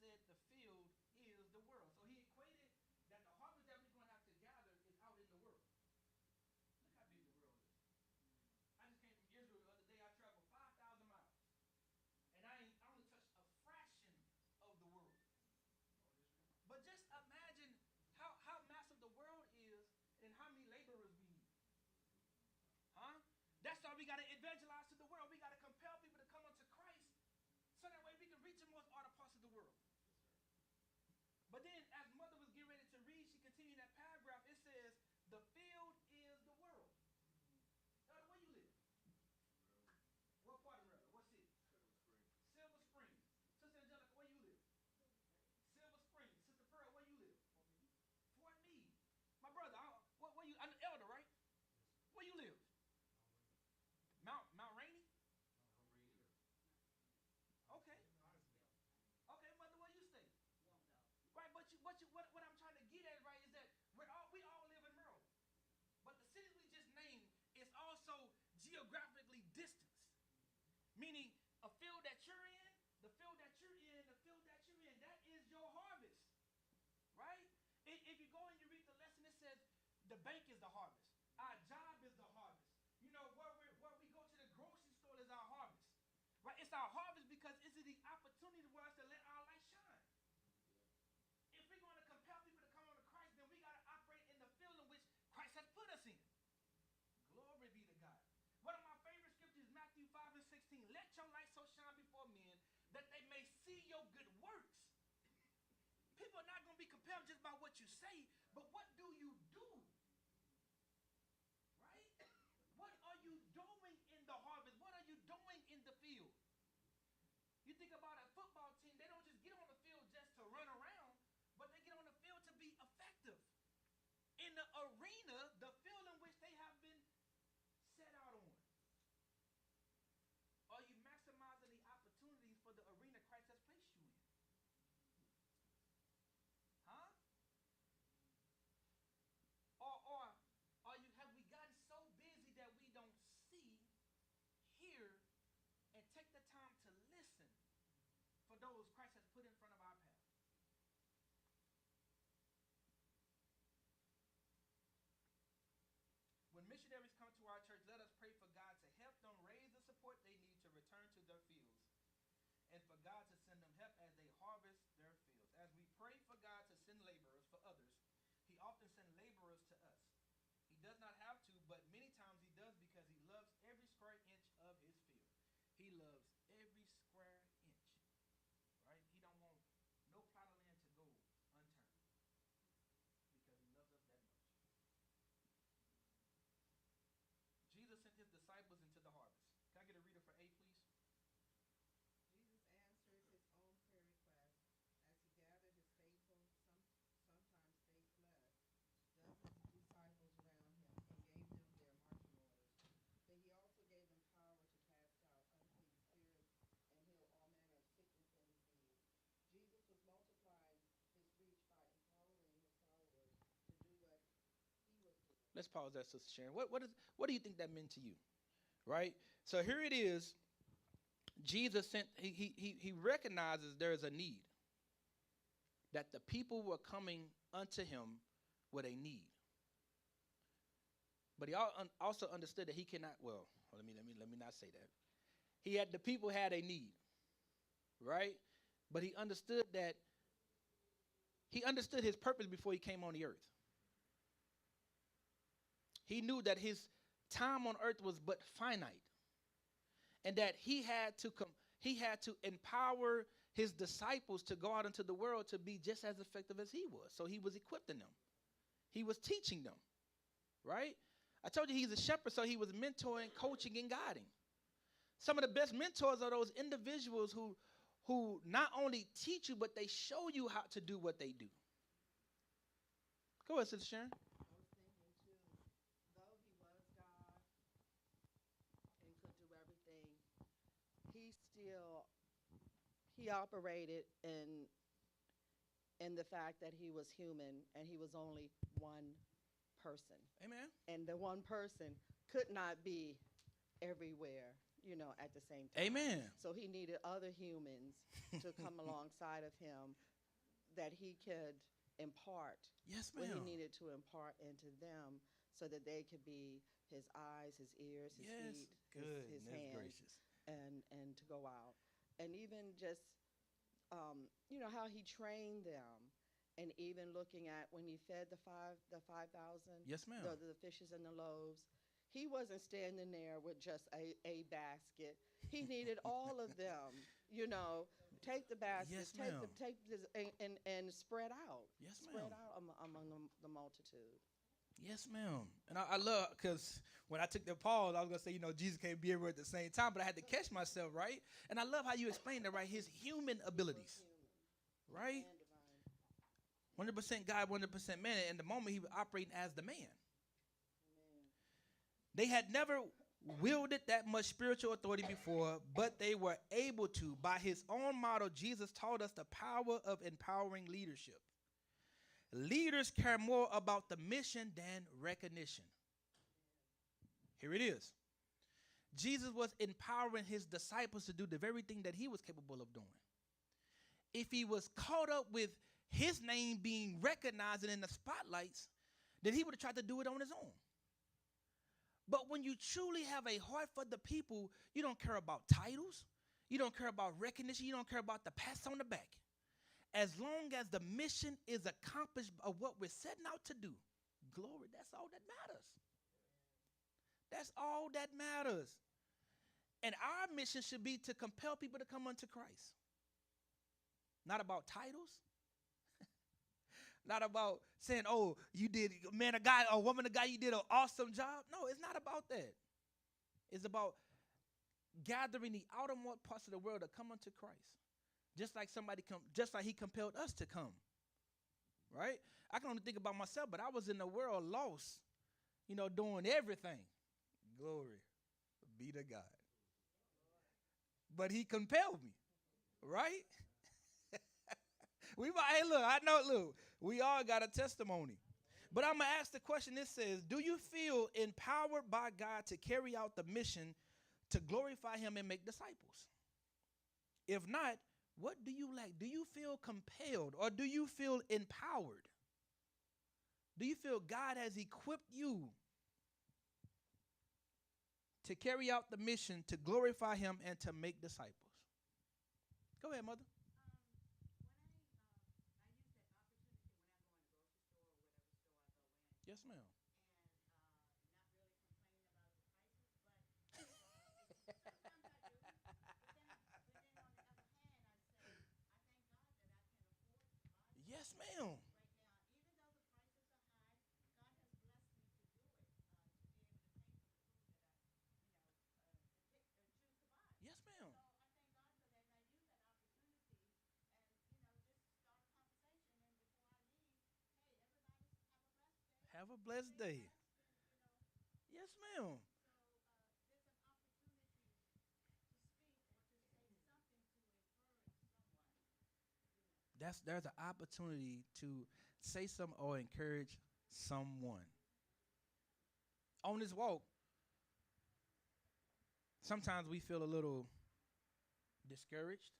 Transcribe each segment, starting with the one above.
said the field is the world. So he equated that the harvest that we're going to have to gather is out in the world. Look how big the world is. I just came from Israel the other day. I traveled 5,000 miles. And I only touched a fraction of the world. But just imagine how massive the world is and how many laborers we need. Huh? That's why we got to evangelize to the world. We got to compel people to come unto Christ so that way we can reach the most other parts of the world. But then as mother was getting ready to read, she continued that paragraph. It says, the field is the world. Elder, where you live? What part of Maryland? What city? Silver Springs. Sister Angelica, where you live? Silver Springs. Sister Pearl, where you live? Fort Meade. My brother, where you? I'm an elder, right? Where you live? Mount Rainy? Okay. Okay, mother, where you stay? Right, but what I'm trying to get at, right, is that we all live in Maryland. But the cities we just named is also geographically distanced. Meaning a field that you're in, the field that you're in, the field that you're in, that is your harvest. Right? If you go and you read the lesson, it says the bank is the harvest. Our job is the harvest. You know, where we go to the grocery store is our harvest. Right? It's our harvest because it's the opportunity for us to let our light shine. If we're going to compel people to come on to Christ, then we got to operate in the field in which Christ has put us in. Glory be to God. One of my favorite scriptures is Matthew 5 and 16. Let your light so shine before men that they may see your good works. People are not going to be compelled just by what you say, but what do you do? Right? What are you doing in the harvest? What are you doing in the field? You think about a football team, they don't just get on the field just to run around, but they get on the field to be effective. In the arena, the field in which they have been set out on. Are you maximizing the opportunities for the arena Christ has placed you in? Huh? Or have we gotten so busy that we don't see, hear, and take the time to listen for those Christ has put in front of our path? When missionaries come to our church, let us pray for God to help them raise the support they need to return to their fields, and for God to send them help as they harvest their fields. As we pray for God to send laborers for others, he often sends laborers to us. He does not have to, but many times he does because he loves every square inch of his field. He loves every square inch, right? He don't want no plot of land to go unturned because he loves us that much. Jesus sent his disciples into the harvest. Can I get a reader for A, please? Jesus answered his own prayer request. As he gathered his faithful, sometimes they fled, dozens of disciples around him, and gave them their marching orders. But he also gave them power to cast out unclean spirits and heal all manner of sickness and disease. Jesus was multiplying his reach by empowering his followers to do what he was doing. Let's pause there, Sister Sharon. What do you think that meant to you? Right? So here it is. Jesus sent, he recognizes there is a need. That the people were coming unto him with a need. But he also understood that he cannot, let me not say that. The people had a need. Right? But he understood his purpose before he came on the earth. He knew that his time on earth was but finite, and that he had to empower his disciples to go out into the world to be just as effective as he was. So he was equipping them. He was teaching them, right? I told you he's a shepherd, so he was mentoring, coaching, and guiding. Some of the best mentors are those individuals who not only teach you, but they show you how to do what they do. Go ahead, Sister Sharon. Everything, he operated in the fact that he was human and he was only one person. Amen. And the one person could not be everywhere at the same time. Amen. So he needed other humans to come alongside of him that he could impart Yes, what he ma'am. needed to impart into them so that they could be his eyes, his ears, his Yes. feet, his Goodness hands, gracious. and to go out. And even just, how he trained them. And even looking at when he fed the 5,000, Yes, ma'am. the fishes and the loaves, he wasn't standing there with just a basket. He needed all of them. Take the baskets, Yes, ma'am. take this, and spread out. Yes, Spread ma'am. out among the multitude. Yes, ma'am. And I love, because when I took the pause, I was going to say, Jesus can't be everywhere at the same time, but I had to catch myself, right? And I love how you explained that, right? His human abilities, right? And divine. 100% God, 100% man. And the moment he was operating as the man, Amen. they had never wielded that much spiritual authority before, but they were able to. By his own model, Jesus taught us the power of empowering leadership. Leaders care more about the mission than recognition. Here it is. Jesus was empowering his disciples to do the very thing that he was capable of doing. If he was caught up with his name being recognized and in the spotlights, then he would have tried to do it on his own. But when you truly have a heart for the people, you don't care about titles. You don't care about recognition. You don't care about the pats on the back. As long as the mission is accomplished of what we're setting out to do, glory, that's all that matters. That's all that matters. And our mission should be to compel people to come unto Christ. Not about titles. Not about saying, oh, you did, man of God or woman of God, you did an awesome job. No, it's not about that. It's about gathering the outermost parts of the world to come unto Christ. Just like he compelled us to come. Right? I can only think about myself, but I was in the world lost, doing everything. Glory be to God. But he compelled me. Right? We all got a testimony. But I'm going to ask the question. It says, do you feel empowered by God to carry out the mission to glorify him and make disciples? If not, what do you lack? Do you feel compelled or do you feel empowered? Do you feel God has equipped you to carry out the mission to glorify him and to make disciples? Go ahead, mother. Yes, ma'am. Yes, ma'am. Yes, ma'am. Have a blessed day. Yes, ma'am. There's an opportunity to say something or encourage someone. On this walk, sometimes we feel a little discouraged,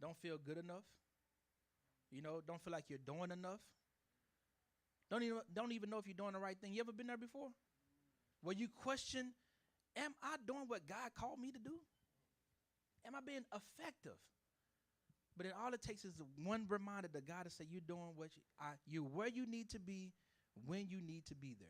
don't feel good enough, don't feel like you're doing enough. Don't even know if you're doing the right thing. You ever been there before? Where you question, am I doing what God called me to do? Am I being effective? But then all it takes is one reminder that God has said you're doing you where you need to be, when you need to be there.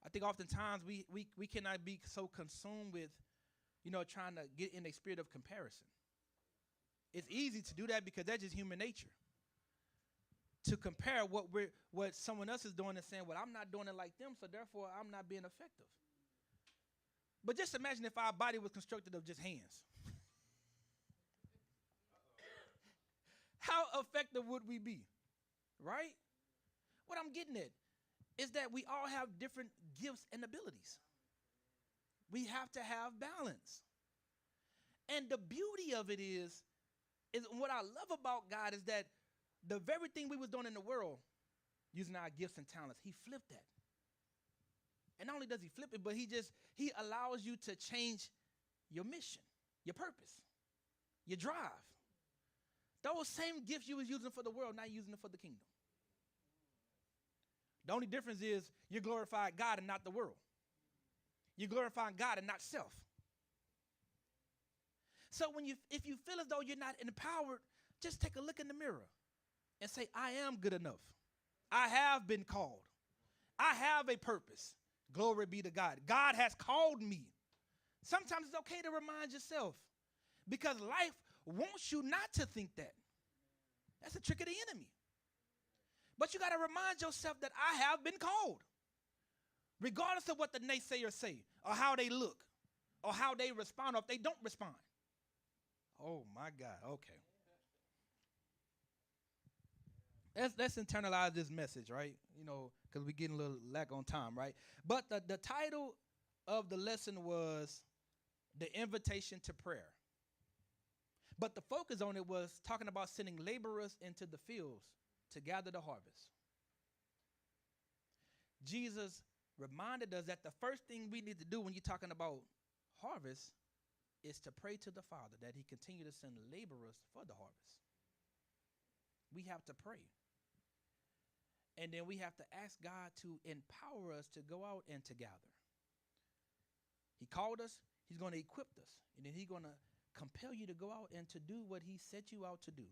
I think oftentimes we cannot be so consumed with, trying to get in a spirit of comparison. It's easy to do that because that's just human nature. To compare what someone else is doing and saying, well, I'm not doing it like them, so therefore I'm not being effective. But just imagine if our body was constructed of just hands. How effective would we be? Right? What I'm getting at is that we all have different gifts and abilities. We have to have balance. And the beauty of it is what I love about God is that the very thing we was doing in the world, using our gifts and talents, he flipped that. And not only does he flip it, but he allows you to change your mission, your purpose, your drive. Those same gifts you was using for the world, now you're using it for the kingdom. The only difference is you glorify God and not the world. You glorify God and not self. So if you feel as though you're not empowered, just take a look in the mirror and say, I am good enough. I have been called. I have a purpose. Glory be to God. God has called me. Sometimes it's okay to remind yourself because life wants you not to think that. That's a trick of the enemy. But you got to remind yourself that I have been called. Regardless of what the naysayers say or how they look or how they respond or if they don't respond. Oh, my God. Okay. Let's internalize this message, right? You know, because we're getting a little lack on time, right? But the title of the lesson was The Invitation to Prayer. But the focus on it was talking about sending laborers into the fields to gather the harvest. Jesus reminded us that the first thing we need to do when you're talking about harvest is to pray to the Father that he continue to send laborers for the harvest. We have to pray. And then we have to ask God to empower us to go out and to gather. He called us. He's going to equip us. And then he's going to compel you to go out and to do what he set you out to do.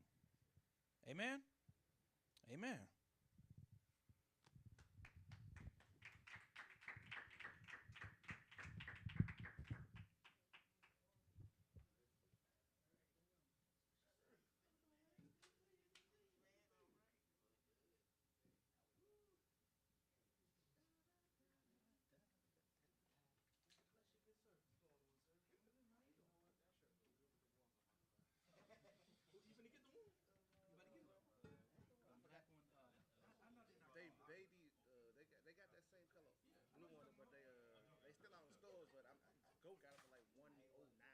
Amen? Amen. They got that same color blue on it, but they still out in stores. But Go got it for like $109 or something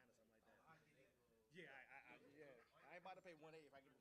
like that. Yeah, I ain't about to pay $180 if I get